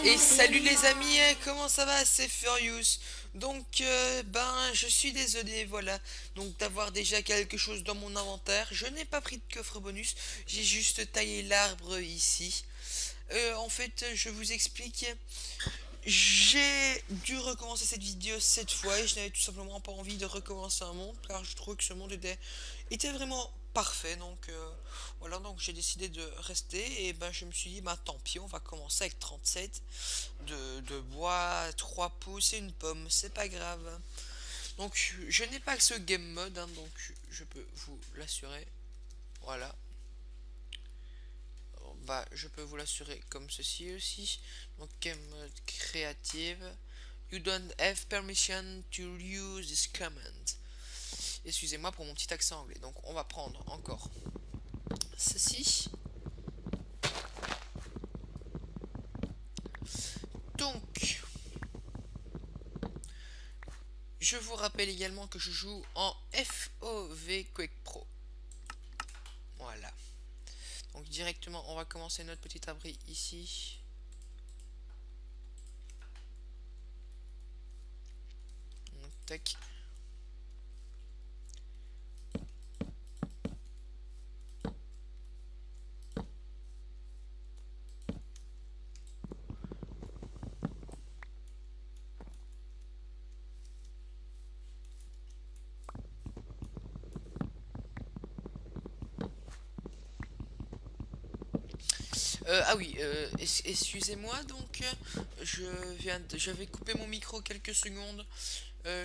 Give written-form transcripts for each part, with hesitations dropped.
Et salut les amis, comment ça va? C'est Furious. Donc, je suis désolé, voilà, donc d'avoir déjà quelque chose dans mon inventaire. Je n'ai pas pris de coffre bonus, j'ai juste taillé l'arbre ici. En fait, je vous explique. J'ai dû recommencer cette vidéo cette fois et je n'avais tout simplement pas envie de recommencer un monde car je trouvais que ce monde était vraiment parfait. Donc voilà, donc j'ai décidé de rester et je me suis dit bah tant pis, on va commencer avec 37 de bois, 3 pouces et une pomme, c'est pas grave. Donc je n'ai pas que ce game mode, hein, donc je peux vous l'assurer. Voilà. Je peux vous l'assurer comme ceci aussi. Donc, game mode créative. You don't have permission to use this command. Excusez-moi pour mon petit accent anglais. Donc, on va prendre encore ceci. Donc, je vous rappelle également que je joue en FOV Quake Pro. Voilà. Donc, directement, on va commencer notre petit abri ici. Donc, tac. Ah oui, excusez-moi, donc je vais couper mon micro quelques secondes,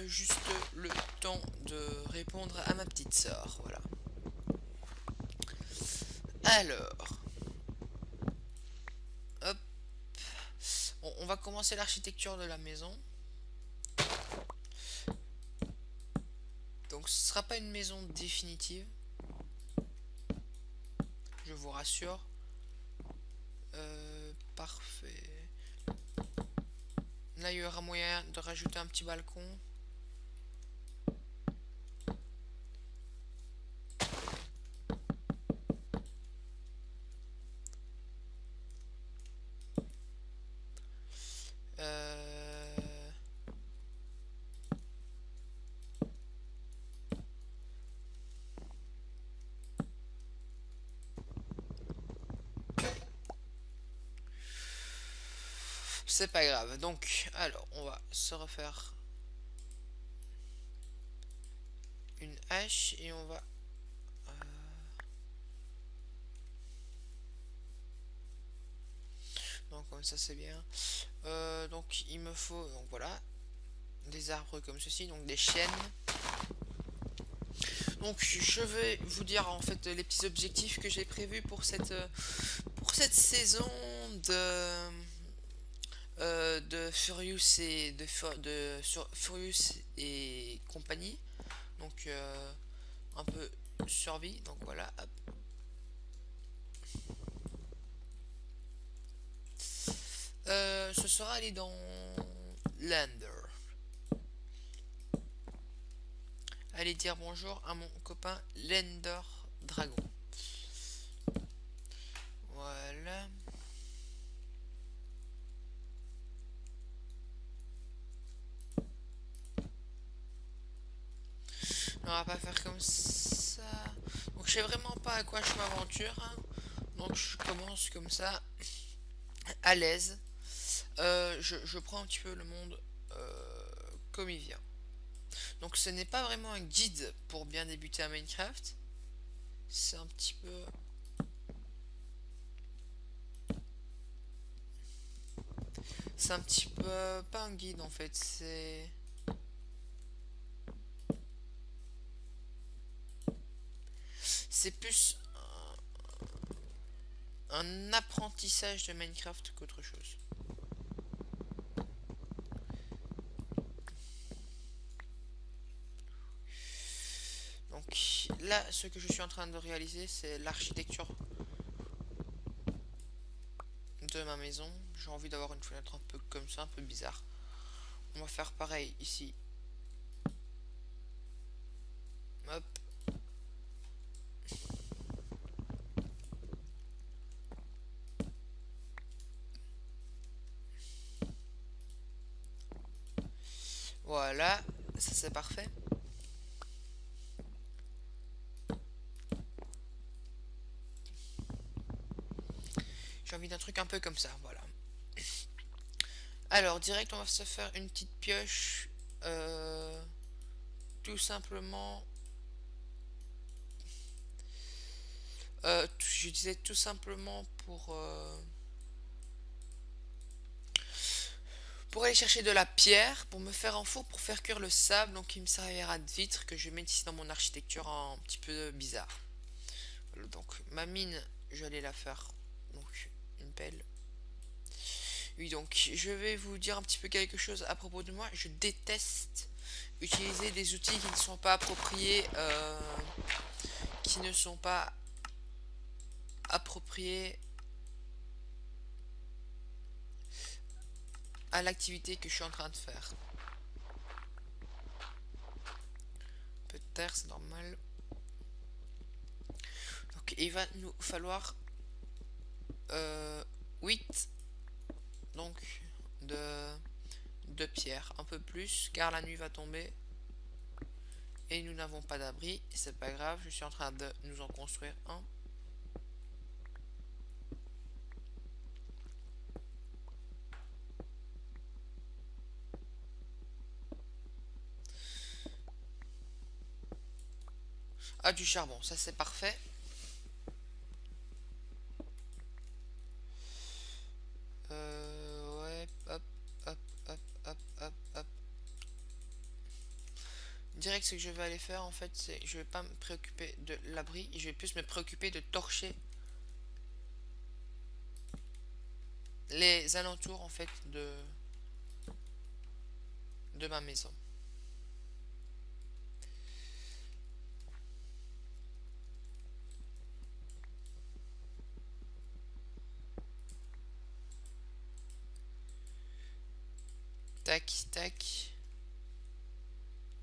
juste le temps de répondre à ma petite sœur, voilà. Alors, hop, on va commencer l'architecture de la maison. Donc ce sera pas une maison définitive, je vous rassure. Parfait. Là, il y aura moyen de rajouter un petit balcon. Euh, C'est pas grave. Donc, alors, on va se refaire une hache et on va... donc, comme ça, c'est bien. Donc, il me faut, donc voilà, des arbres comme ceci, donc des chênes. Donc, je vais vous dire en fait les petits objectifs que j'ai prévus pour cette saison de de Furious et Furious et compagnie. Donc un peu survie. Donc voilà. Hop. Ce sera aller dans Lander. Allez dire bonjour à mon copain Lender Dragon. Voilà. On va pas faire comme ça. Donc je sais vraiment pas à quoi je m'aventure, hein. Donc je commence comme ça, à l'aise. Je prends un petit peu le monde comme il vient. Donc ce n'est pas vraiment un guide pour bien débuter à Minecraft. C'est un petit peu... C'est un petit peu... Pas un guide en fait, c'est plus un apprentissage de Minecraft qu'autre chose. Donc là, ce que je suis en train de réaliser, c'est l'architecture de ma maison. J'ai envie d'avoir une fenêtre un peu comme ça, un peu bizarre. On va faire pareil ici. Hop. Voilà, ça c'est parfait. J'ai envie d'un truc un peu comme ça, voilà. Alors, direct, on va se faire une petite pioche. Tout simplement. Je disais tout simplement pour aller chercher de la pierre, pour me faire un four, pour faire cuire le sable, donc il me servira de vitre que je vais mettre ici dans mon architecture un petit peu bizarre. Voilà, donc ma mine, je vais aller la faire. Donc une pelle. Oui, donc je vais vous dire un petit peu quelque chose à propos de moi. Je déteste utiliser des outils qui ne sont pas appropriés, qui ne sont pas appropriés à l'activité que je suis en train de faire. Un peu de terre, c'est normal. Donc il va nous falloir 8 donc de, de pierre, un peu plus, car la nuit va tomber et nous n'avons pas d'abri. C'est pas grave, je suis en train de nous en construire un. Ah, du charbon, ça c'est parfait. Ouais, hop, hop, hop, hop, hop, hop. Direct, ce que je vais aller faire en fait, c'est je vais pas me préoccuper de l'abri, je vais plus me préoccuper de torcher les alentours en fait de ma maison. Tac, tac.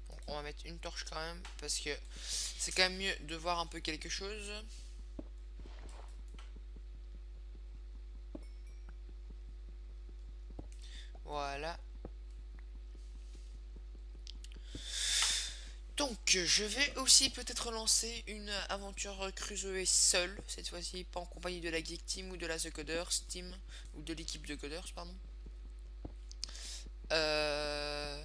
Bon, on va mettre une torche quand même parce que c'est quand même mieux de voir un peu quelque chose. Voilà. Donc, je vais aussi peut-être lancer une aventure cruiser seule, cette fois-ci pas en compagnie de la Geek Team ou de la The Coders Team, ou de l'équipe de Coders, pardon. Euh,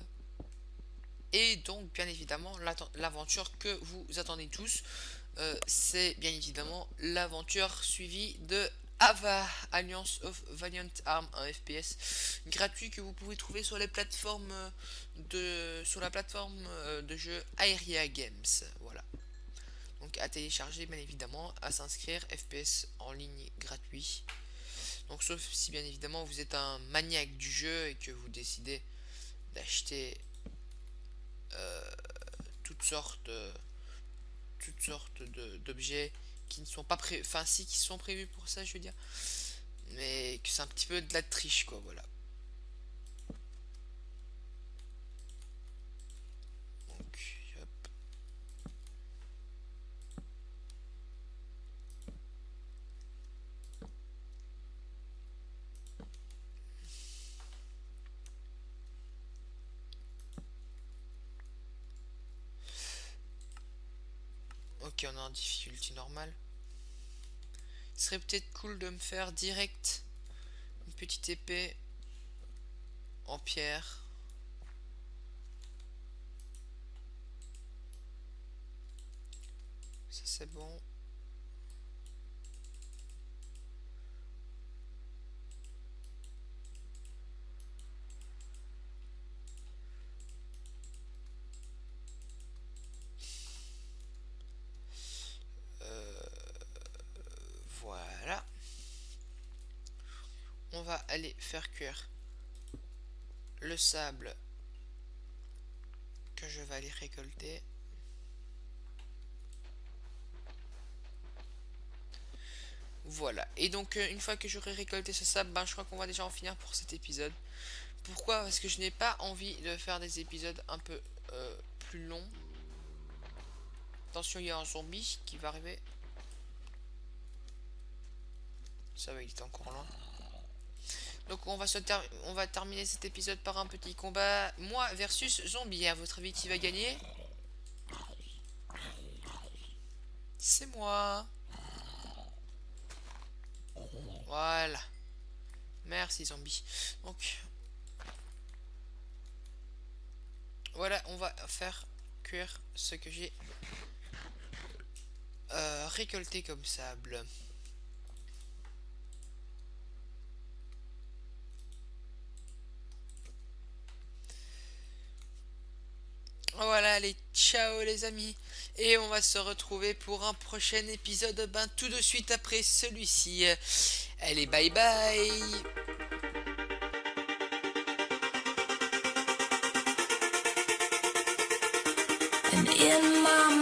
Et donc, bien évidemment, l'aventure que vous attendez tous, c'est bien évidemment l'aventure suivie de AVA, Alliance of Valiant Arms, un FPS gratuit que vous pouvez trouver sur les plateformes sur la plateforme de jeu Aeria Games. Voilà. Donc à télécharger bien évidemment, à s'inscrire, FPS en ligne gratuit. Donc sauf si bien évidemment vous êtes un maniaque du jeu et que vous décidez d'acheter euh, toutes sortes d'objets qui ne sont pas prévus, enfin si qui sont prévus pour ça je veux dire, mais que c'est un petit peu de la triche quoi, voilà. Donc hop. Ok, on est en difficulté normale. Ce serait peut-être cool de me faire direct une petite épée en pierre. Ça c'est bon. Voilà. On va aller faire cuire le sable que je vais aller récolter. Voilà. Et donc une fois que j'aurai récolté ce sable, ben, je crois qu'on va déjà en finir pour cet épisode. Pourquoi? Parce que je n'ai pas envie de faire des épisodes un peu plus longs. Attention, il y a un zombie qui va arriver. Ça va, il est encore là. Donc on va terminer cet épisode par un petit combat. Moi versus zombie. À votre avis qui va gagner? C'est moi. Voilà. Merci zombie. Donc voilà, on va faire cuire ce que j'ai récolté comme sable. Voilà, allez, ciao les amis. Et on va se retrouver pour un prochain épisode, ben, tout de suite après celui-ci. Allez, bye bye. And in my